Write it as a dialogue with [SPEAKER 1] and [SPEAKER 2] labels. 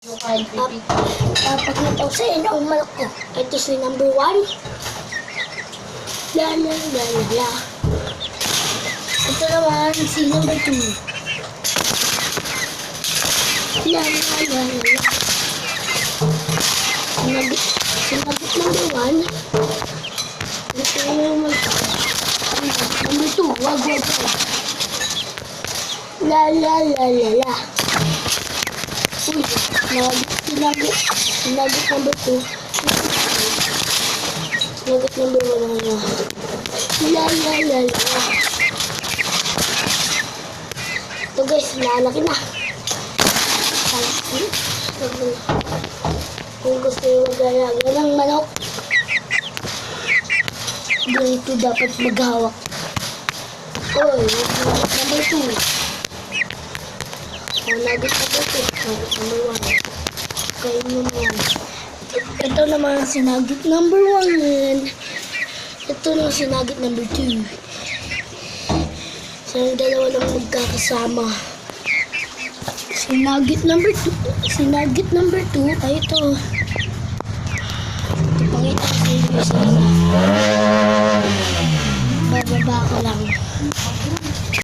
[SPEAKER 1] Papakita ko sa inyo ang manok ko. Ito si number 1. La la la la la. Ito naman si number 2. La la la la la. Sinabit number 1. Ito yung number 2. Wag. La la la la la. Uy, sinabit number 2. Sinabit number 1 na. La la la la. Ito guys, lalaki na. Kung gusto yung mag-alaga ng manok, ganito dapat maghawak. Oy, number 2. Nugget number 2. Nugget number 1. Kain mo naman. Ito naman si nugget number 1. Ito naman si nugget number 2. Silang dalawa lang magkakasama. Si nugget number 2. Si nugget number 2 ay ito. Ipangita ko sa inyo isa. Bababa ko lang.